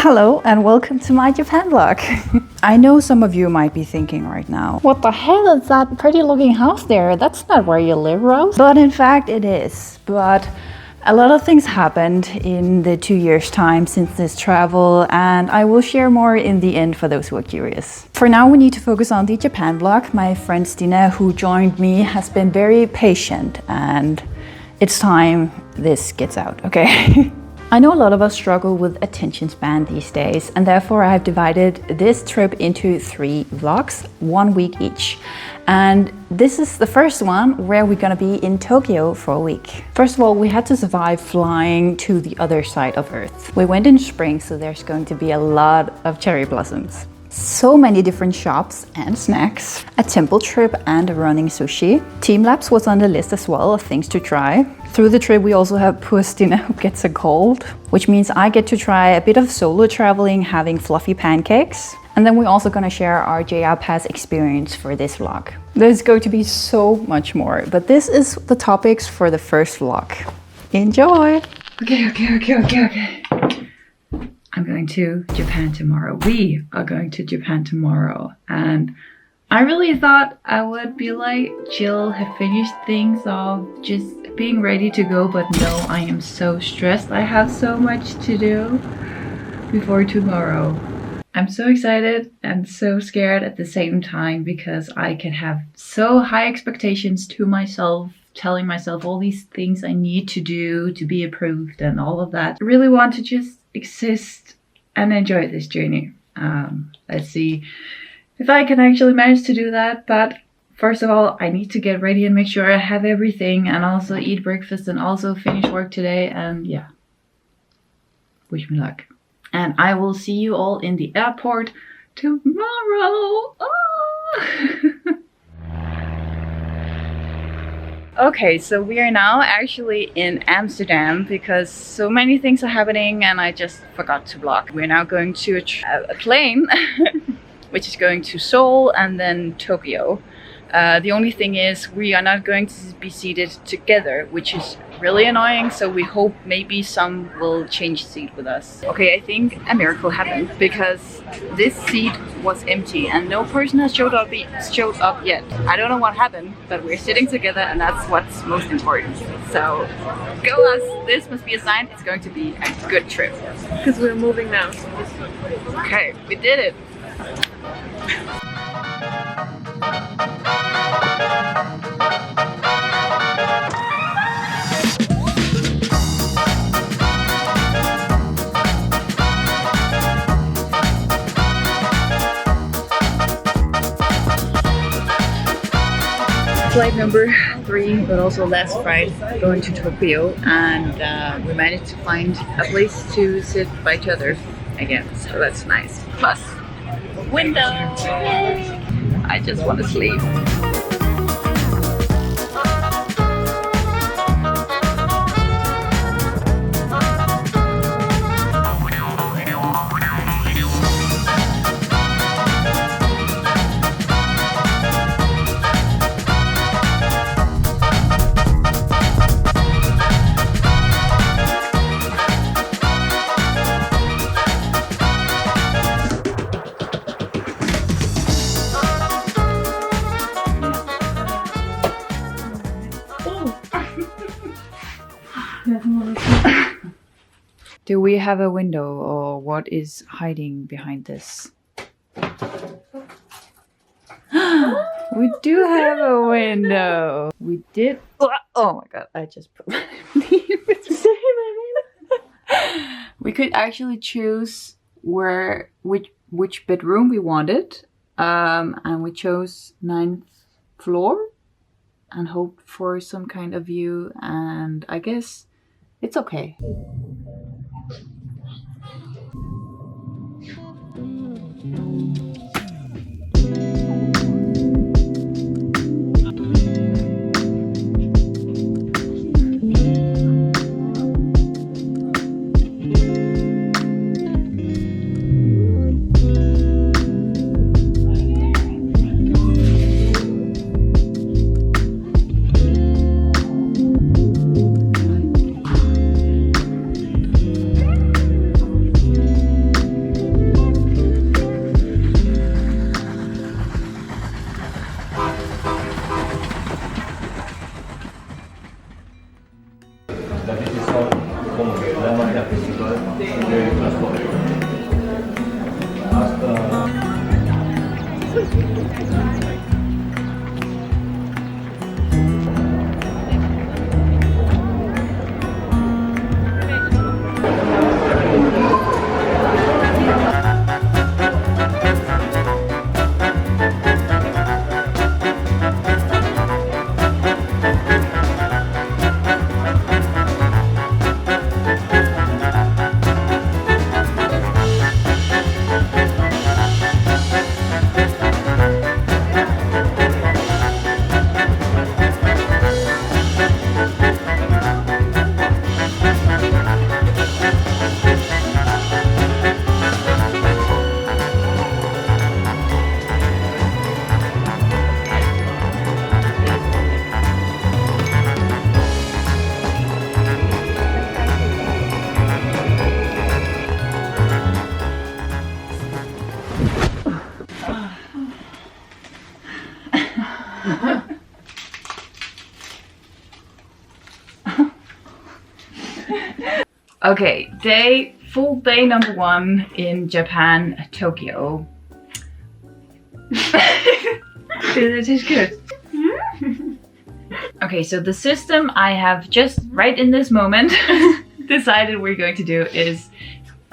Hello and welcome to my Japan vlog. I know some of you might be thinking right now, what the hell is that pretty looking house there? That's not where you live, Rose. But in fact it is. But a lot of things happened in the 2 years time since this travel, and I will share more in the end for those who are curious. For now we need to focus on the Japan vlog. My friend Stina, who joined me, has been very patient and it's time this gets out, okay? I know a lot of us struggle with attention span these days, and therefore I have divided this trip into 3 vlogs, 1 week each. And this is the first one where we're gonna be in Tokyo for a week. First of all, we had to survive flying to the other side of Earth. We went in spring, so there's going to be a lot of cherry blossoms. So many different shops and snacks, a temple trip and a running sushi. Teamlabs was on the list as well of things to try. Through the trip we also have poor Stina who gets a cold, which means I get to try a bit of solo traveling, having fluffy pancakes. And then we're also gonna share our JR Pass experience for this vlog. There's going to be so much more, but this is the topics for the first vlog. Enjoy! Okay. I'm going to Japan tomorrow. We are going to Japan tomorrow. And I really thought I would be like chill, have finished things off, just being ready to go. But no, I am so stressed. I have so much to do before tomorrow. I'm so excited and so scared at the same time because I can have so high expectations to myself, telling myself all these things I need to do to be approved and all of that. I really want to just exist and enjoy this journey. Let's see if I can actually manage to do that. But first of all, I need to get ready and make sure I have everything, and also eat breakfast and also finish work today. And yeah, wish me luck. And I will see you all in the airport tomorrow. Okay, so we are now actually in Amsterdam because so many things are happening and I just forgot to vlog. We're now going to a plane which is going to Seoul and then Tokyo. The only thing is we are not going to be seated together, which is really annoying, so we hope maybe some will change seat with us. Okay, I think a miracle happened because this seat was empty and no person has showed up yet. I don't know what happened, but we're sitting together and that's what's most important. So go us, this must be a sign it's going to be a good trip. Because we're moving now. Okay, we did it. Flight number 3, but also last flight going to Tokyo, and we managed to find a place to sit by each other again, so that's nice. Plus, window! Yay! I just want to sleep. Do we have a window, or what is hiding behind this? We do have a window. We did. Oh my god, I just put my We could actually choose which bedroom we wanted, and we chose 9th floor and hoped for some kind of view, and I guess it's okay. Okay, full day number 1 in Japan, Tokyo. It is good. Okay, so the system I have just right in this moment decided we're going to do is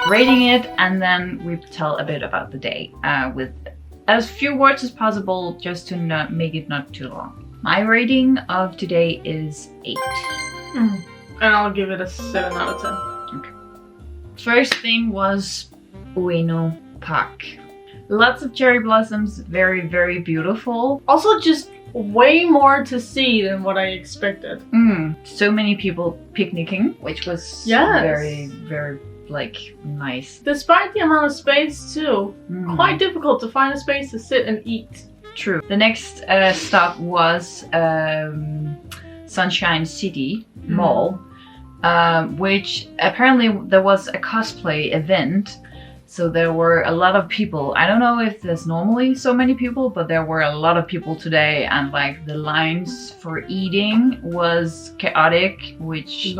rating it, and then we tell a bit about the day with as few words as possible, just to not make it not too long. My rating of today is 8. And I'll give it a 7 out of 10. Okay. First thing was Ueno Park. Lots of cherry blossoms, very, very beautiful. Also, just way more to see than what I expected. So many people picnicking, which was very, very like nice. Despite the amount of space too, quite difficult to find a space to sit and eat. True. The next stop was Sunshine City Mall, which apparently there was a cosplay event. So there were a lot of people. I don't know if there's normally so many people, but there were a lot of people today, and like the lines for eating was chaotic, which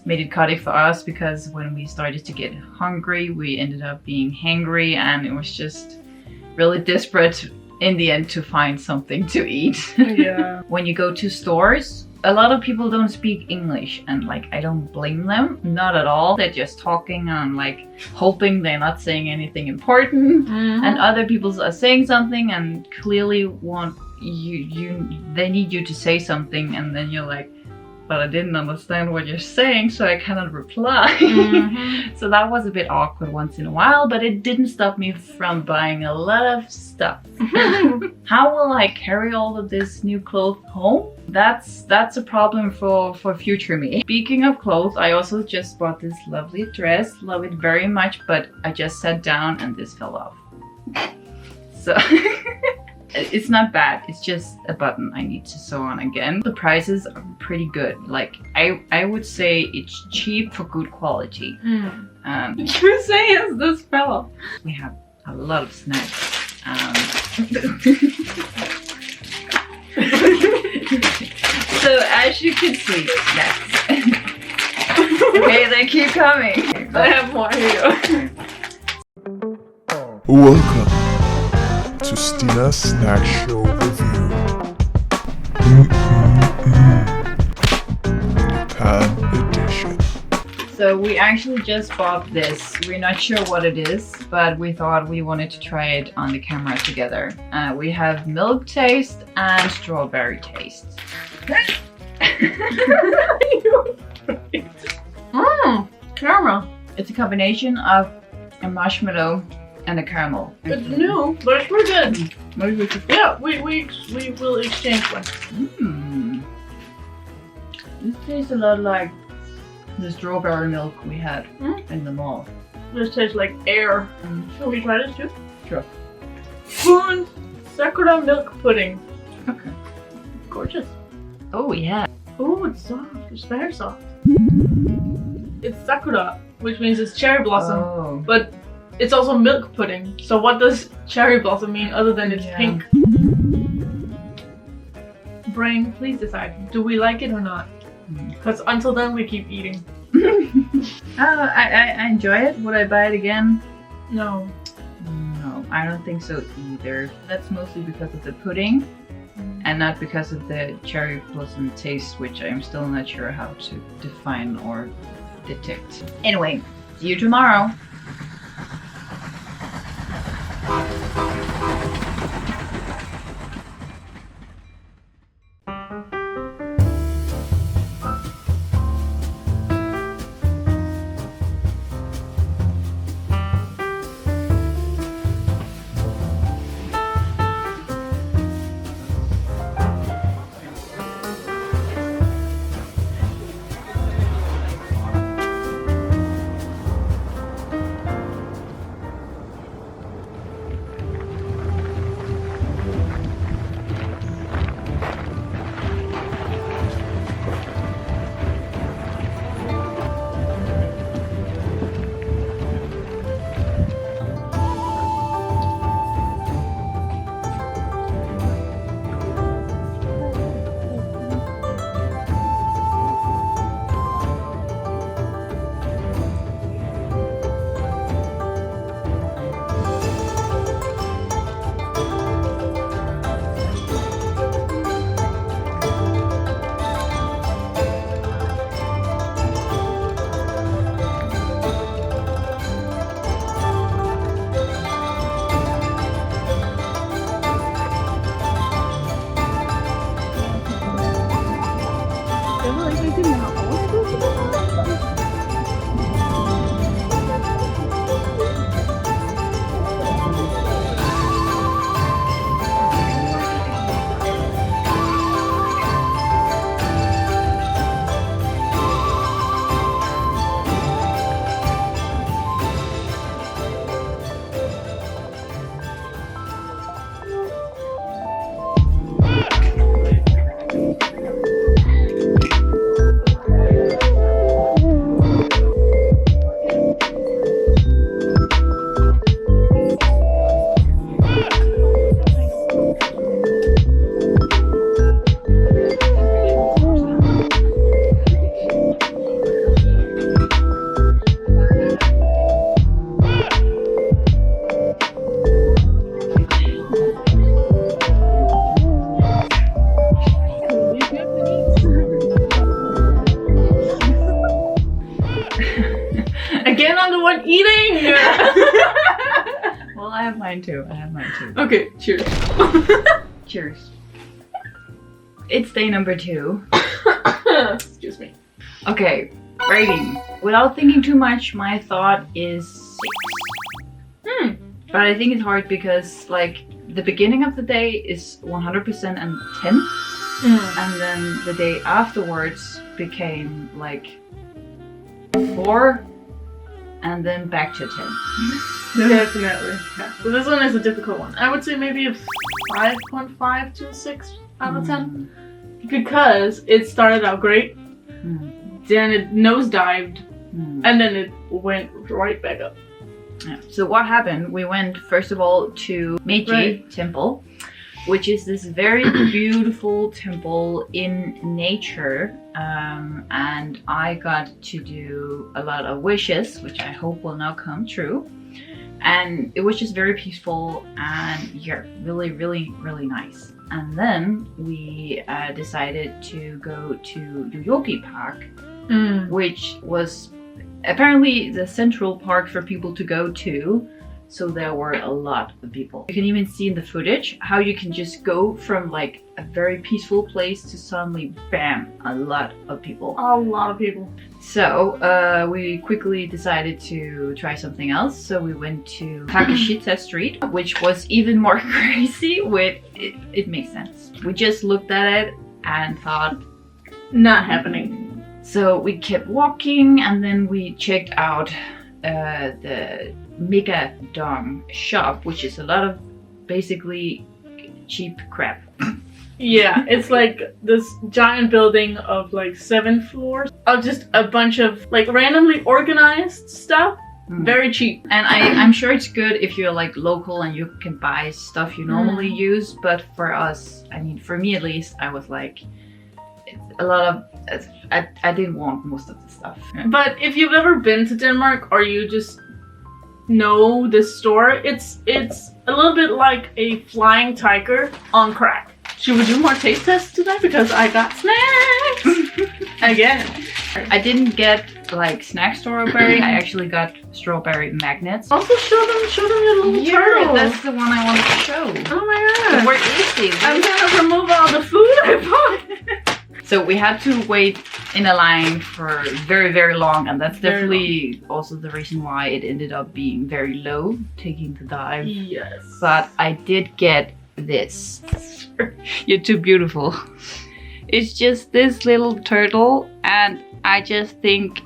made it chaotic for us, because when we started to get hungry, we ended up being hangry, and it was just really desperate in the end to find something to eat. Yeah. When you go to stores, a lot of people don't speak English, and like I don't blame them, not at all. They're just talking and like hoping they're not saying anything important, and other people are saying something and clearly want they need you to say something, and then you're like, but I didn't understand what you're saying, so I cannot reply. So that was a bit awkward once in a while, but it didn't stop me from buying a lot of stuff. How will I carry all of this new clothes home? That's a problem for future me. Speaking of clothes, I also just bought this lovely dress. Love it very much, but I just sat down and this fell off. So it's not bad, it's just a button I need to sew on again. The prices are pretty good. Like I would say it's cheap for good quality. You say as this fell off. We have a lot of snacks. So as you can see, snacks. Okay, they keep coming. I have more here. Welcome to Stina's Snack Show Review. Japan Edition. So we actually just bought this. We're not sure what it is, but we thought we wanted to try it on the camera together. We have milk taste and strawberry taste. Caramel. It's a combination of a marshmallow and a caramel. It's new, but it's pretty good. Yeah, we will exchange one. This tastes a lot like the strawberry milk we had in the mall. This tastes like air. Shall we try this too? Sure. Spoon Sakura milk pudding. Okay. Gorgeous. Oh yeah. Oh, it's soft. It's very soft. It's Sakura, which means it's cherry blossom, but it's also milk pudding. So what does cherry blossom mean other than it's pink? Brain, please decide. Do we like it or not? Because until then we keep eating. I enjoy it. Would I buy it again? No. No, I don't think so either. That's mostly because of the pudding and not because of the cherry blossom taste, which I'm still not sure how to define or detect. Anyway, see you tomorrow. Again, I'm the one eating! Well, I have mine too. Okay, cheers. Cheers. It's day number 2. Excuse me. Okay, rating. Without thinking too much, my thought is 6. But I think it's hard because, like, the beginning of the day is 100% and 10. And then the day afterwards became, like, 4. And then back to 10. Definitely. Yeah. So this one is a difficult one. I would say maybe a 5.5 to a 6 out of 10. Because it started out great, then it nosedived, and then it went right back up. Yeah. So what happened? We went first of all to Meiji Temple, which is this very beautiful temple in nature. And I got to do a lot of wishes, which I hope will now come true. And it was just very peaceful and yeah, really, really, really nice. And then we decided to go to Yoyogi Park, which was apparently the central park for people to go to. So there were a lot of people. You can even see in the footage how you can just go from like a very peaceful place to suddenly, bam, a lot of people. A lot of people. So we quickly decided to try something else. So we went to Takeshita Street, which was even more crazy. It makes sense. We just looked at it and thought, not happening. So we kept walking and then we checked out the Mega Dong shop, which is a lot of basically cheap crap. Yeah, it's like this giant building of like 7 floors of just a bunch of like randomly organized stuff. Very cheap. And I'm sure it's good if you're like local and you can buy stuff you normally use, but for us, I mean for me at least, I was like, a lot of. I didn't want most of the stuff. But if you've ever been to Denmark or you just know this store, it's a little bit like a flying tiger on crack. Should we do more taste tests today? Because I got snacks again. I didn't get like snack strawberry. I actually got strawberry magnets. Also show them your little turtle. That's the one I wanted to show. Oh my god. Where is it? I'm gonna remove all the food I bought. So we had to wait in a line for very, very long, and that's definitely also the reason why it ended up being very low, taking the dive. Yes. But I did get this. You're too beautiful. It's just this little turtle, and I just think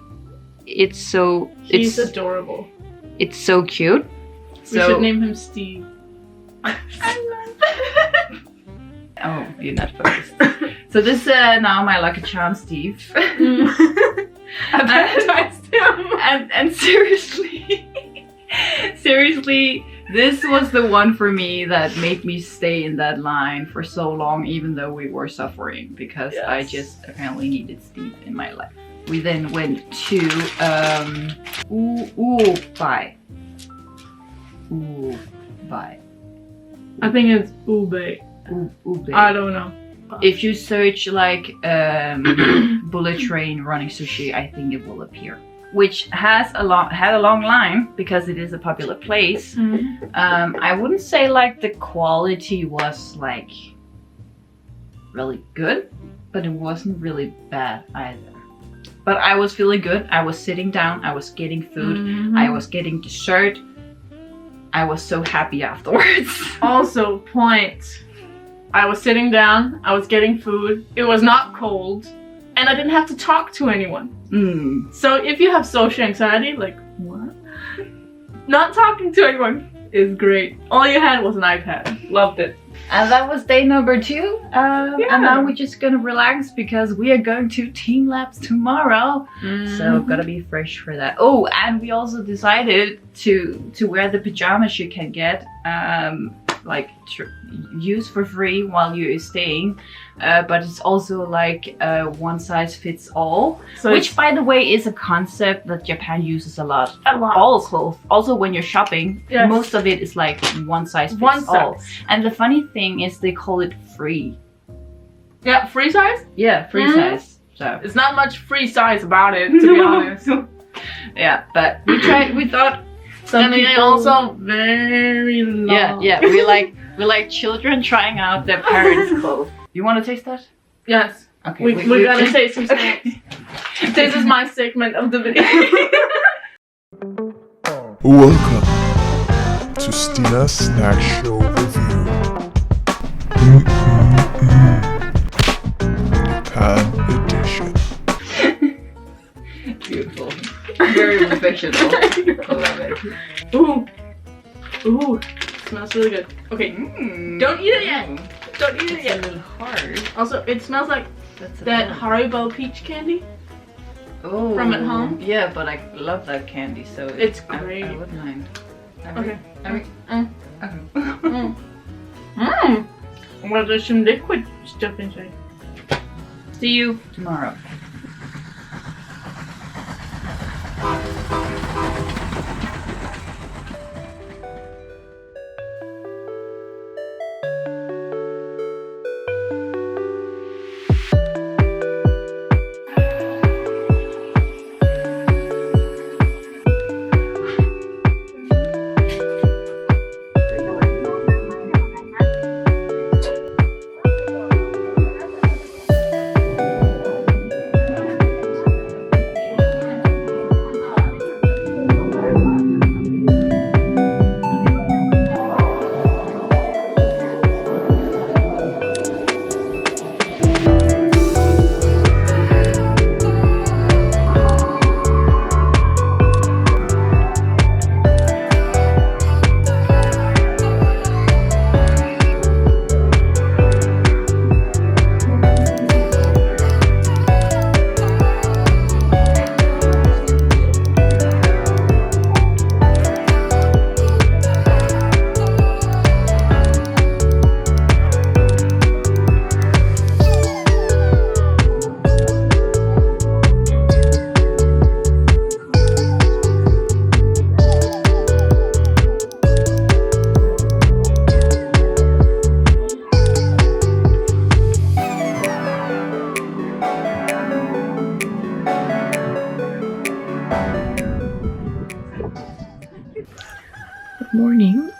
it's so. He's adorable. It's so cute. We should name him Steve. Oh, you're not focused. So this is now my lucky charm, Steve. I baptized him. And seriously, seriously, this was the one for me that made me stay in that line for so long, even though we were suffering, because I just apparently needed Steve in my life. We then went to Uobei. Uobei. I think it's Uobei. Uobei. I don't know. If you search like bullet train running sushi, I think it will appear. Which had a long line because it is a popular place. Mm-hmm. I wouldn't say like the quality was like really good, but it wasn't really bad either. But I was feeling good. I was sitting down. I was getting food. Mm-hmm. I was getting dessert. I was so happy afterwards. Also, point. I was sitting down, I was getting food, it was not cold, and I didn't have to talk to anyone. So if you have social anxiety, like, what? Not talking to anyone is great. All you had was an iPad. Loved it. And that was day number 2. And now we're just gonna relax because we are going to Teamlab tomorrow. So gotta be fresh for that. Oh, and we also decided to wear the pajamas you can get. Like use for free while you're staying, but it's also like one size fits all, so which by the way is a concept that Japan uses a lot. All clothes, also when you're shopping, most of it is like one size fits all. And the funny thing is they call it free. Yeah, free size? Yeah, free size. So it's not much free size about it, to be honest. Yeah, but we thought. And they also very long. Yeah, we like children trying out their parents' clothes. You want to taste that? Yes. Okay. We're gonna taste some snacks. This is my segment of the video. Welcome to Stina's Snack Show Review. Pan Edition. Beautiful. Very professional. I love it. Ooh. Smells really good. Okay. Don't eat it yet. Don't eat it yet. It's a little hard. Also, it smells like that Haribo peach candy. Oh. From at home. Yeah, but I love that candy, so it's great. I wouldn't mind. Okay. Okay. Well, there's some liquid stuff inside. See you tomorrow. Good morning.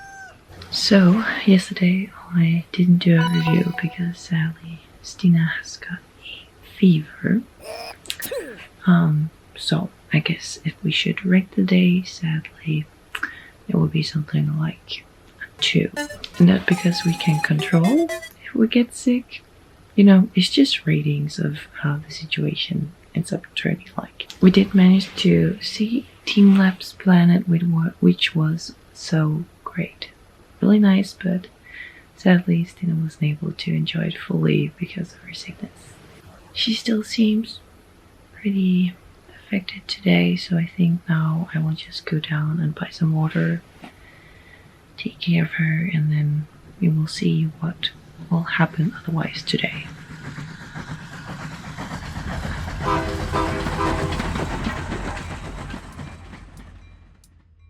So, yesterday I didn't do a review because sadly Stina has got a fever. So I guess if we should rate the day, sadly, it would be something like a 2. And that's because we can control if we get sick. You know, it's just ratings of how the situation ends up turning like. We did manage to see Teamlab's planet, which was so great. Really nice, but sadly Stina wasn't able to enjoy it fully because of her sickness. She still seems pretty affected today, so I think now I will just go down and buy some water, take care of her, and then we will see what will happen otherwise today.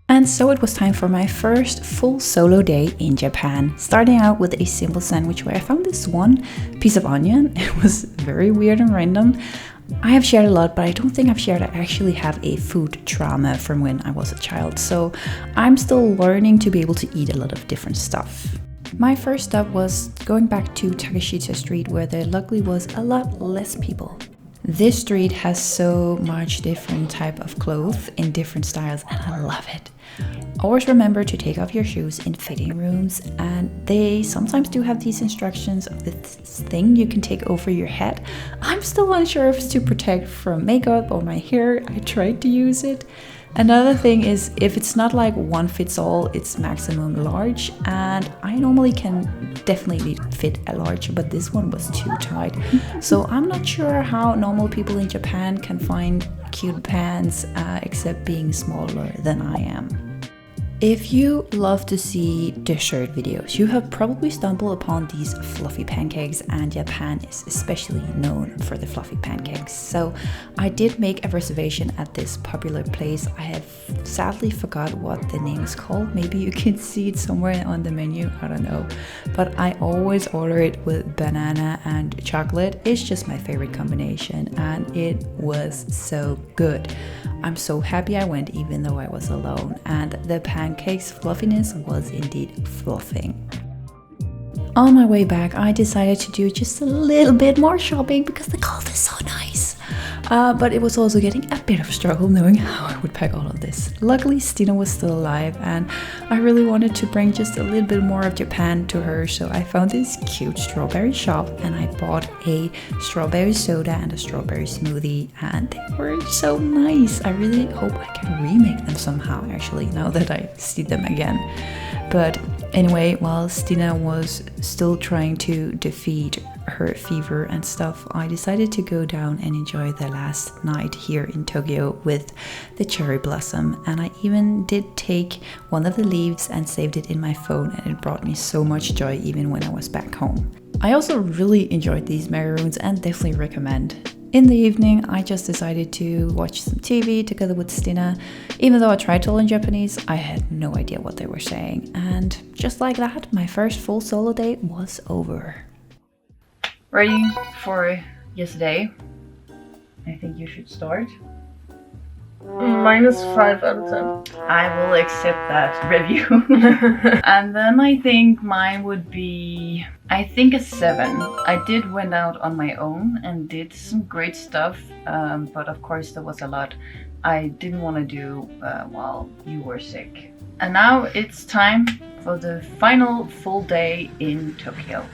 And so it was time for my first full solo day in Japan, starting out with a simple sandwich where I found this one piece of onion. It was very weird and random. I have shared a lot, but I don't think I've shared I actually have a food trauma from when I was a child, so I'm still learning to be able to eat a lot of different stuff. My first stop was going back to Takeshita Street, where there luckily was a lot less people. This street has so much different type of clothes in different styles, and I love it. Always remember to take off your shoes in fitting rooms, and they sometimes do have these instructions of this thing you can take over your head. I'm still unsure if it's to protect from makeup or my hair. I tried to use it. Another thing is, if it's not like one fits all, it's maximum large, and I normally can definitely fit a large, but this one was too tight. So I'm not sure how normal people in Japan can find cute pants except being smaller than I am. If you love to see dessert videos, you have probably stumbled upon these fluffy pancakes, and Japan is especially known for the fluffy pancakes. So I did make a reservation at this popular place. I have sadly forgot what the name is called. Maybe you can see it somewhere on the menu, I don't know. But I always order it with banana and chocolate. It's just my favorite combination, and it was so good. I'm so happy I went even though I was alone, and the pancakes fluffiness was indeed fluffing. On my way back, I decided to do just a little bit more shopping because the cold is so nice. But it was also getting a bit of a struggle knowing how I would pack all of this. Luckily, Stina was still alive, and I really wanted to bring just a little bit more of Japan to her, so I found this cute strawberry shop and I bought a strawberry soda and a strawberry smoothie, and they were so nice. I really hope I can remake them somehow, actually, now that I see them again. But anyway, while Stina was still trying to defeat her fever and stuff, I decided to go down and enjoy the last night here in Tokyo with the cherry blossom, and I even did take one of the leaves and saved it in my phone, and it brought me so much joy even when I was back home. I also really enjoyed these macaroons and definitely recommend. In the evening, I just decided to watch some TV together with Stina. Even though I tried to learn Japanese, I had no idea what they were saying. And just like that, my first full solo day was over. Ready for yesterday? I think you should start. -5 out of 10. I will accept that review. And then I think mine would be, I think a 7. I did went out on my own and did some great stuff, but of course there was a lot I didn't want to do while you were sick. And now it's time for the final full day in Tokyo.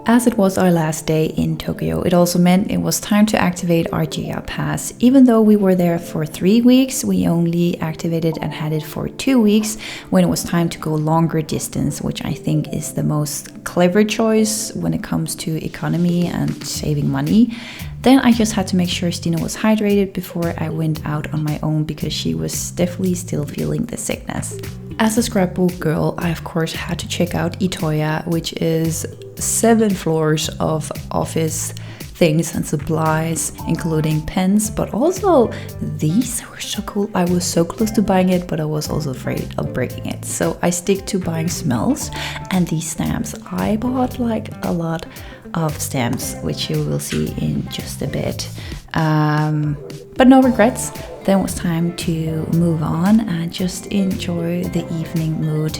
As it was our last day in Tokyo, it also meant it was time to activate our JR Pass. Even though we were there for 3 weeks, we only activated and had it for 2 weeks when it was time to go longer distance, which I think is the most clever choice when it comes to economy and saving money. Then I just had to make sure Stina was hydrated before I went out on my own because she was definitely still feeling the sickness. As a scrapbook girl, I of course had to check out Itoya, which is 7 floors of office things and supplies, including pens, but also these were so cool. I was so close to buying it, but I was also afraid of breaking it. So I stick to buying smells and these stamps. I bought like a lot of stamps, which you will see in just a bit. But no regrets. Then it was time to move on and just enjoy the evening mood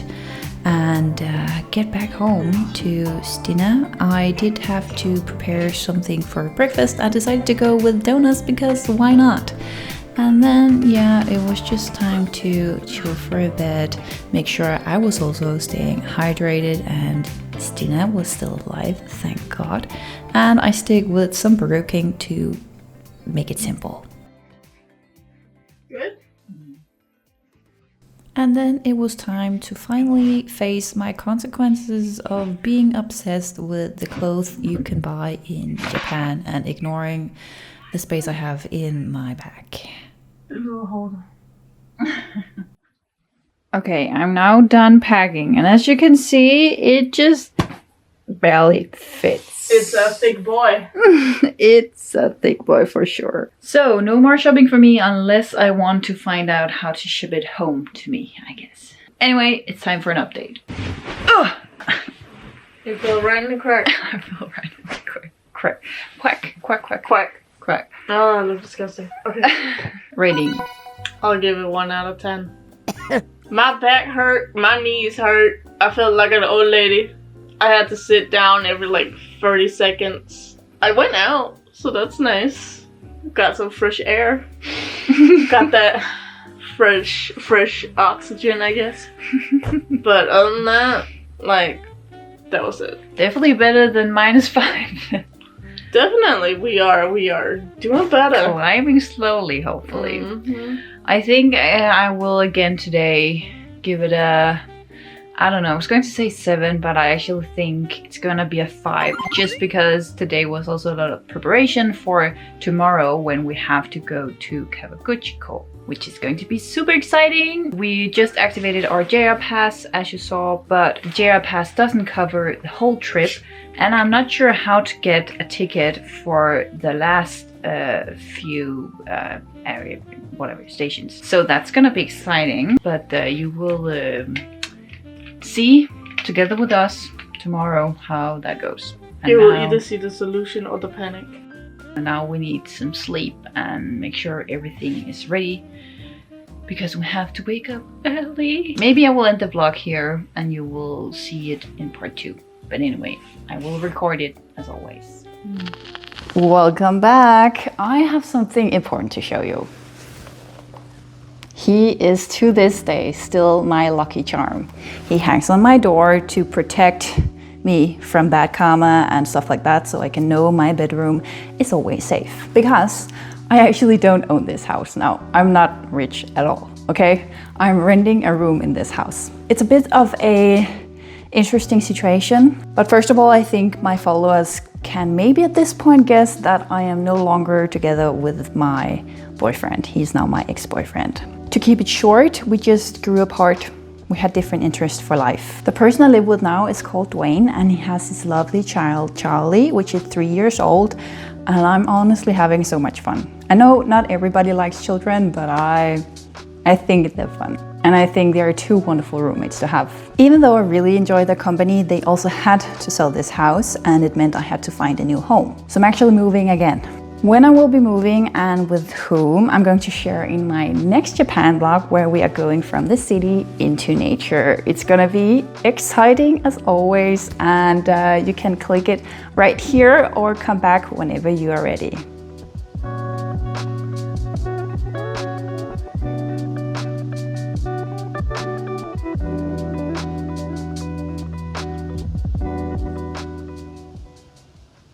and get back home to Stina. I did have to prepare something for breakfast. I decided to go with donuts because why not? And then, yeah, it was just time to chill for a bit, make sure I was also staying hydrated and Stina was still alive, thank God. And I stick with some Burger King to make it simple. Good. And then it was time to finally face my consequences of being obsessed with the clothes you can buy in Japan and ignoring the space I have in my bag. Hold on. Okay, I'm now done packing, and as you can see, it just barely fits. It's a thick boy. It's a thick boy for sure. So, no more shopping for me unless I want to find out how to ship it home to me, I guess. Anyway, it's time for an update. Ugh! You feel right in the crack. I feel right in the crack. Quack, quack, quack, Quack. quack. Oh, that looks disgusting. Okay. Rating. I'll give it 1 out of 10. My back hurt, my knees hurt. I felt like an old lady. I had to sit down every like 30 seconds. I went out, so that's nice. Got some fresh air. Got that fresh oxygen, I guess. But other than that, like, that was it. Definitely better than -5. Definitely, we are doing better. Climbing slowly, hopefully. Mm-hmm. I think I will again today give it a, I don't know, I was going to say 7, but I actually think it's gonna be a 5, just because today was also a lot of preparation for tomorrow when we have to go to Kawaguchiko, which is going to be super exciting. We just activated our JR Pass, as you saw, but JR Pass doesn't cover the whole trip, and I'm not sure how to get a ticket for the last few area, whatever, stations. So that's gonna be exciting, but you will see together with us tomorrow how that goes. And You will now, either see the solution or the panic. now we need some sleep and make sure everything is ready because we have to wake up early. Maybe I will end the vlog here and you will see it in part 2. But anyway, I will record it as always. Welcome back. I have something important to show you. He is to this day still my lucky charm. He hangs on my door to protect me from bad karma and stuff like that, so I can know my bedroom is always safe. Because I actually don't own this house now. I'm not rich at all, okay? I'm renting a room in this house. It's a bit of a interesting situation, but first of all, I think my followers can maybe at this point guess that I am no longer together with my boyfriend. He's now my ex-boyfriend. To keep it short, we just grew apart. We had different interests for life. The person I live with now is called Dwayne, and he has his lovely child, Charlie, which is 3 years old, and I'm honestly having so much fun. I know not everybody likes children, but I think they're fun. And I think they are 2 wonderful roommates to have. Even though I really enjoy their company, they also had to sell this house, and it meant I had to find a new home. So I'm actually moving again. When I will be moving and with whom, I'm going to share in my next Japan vlog, where we are going from the city into nature. It's gonna be exciting as always, and you can click it right here or come back whenever you are ready.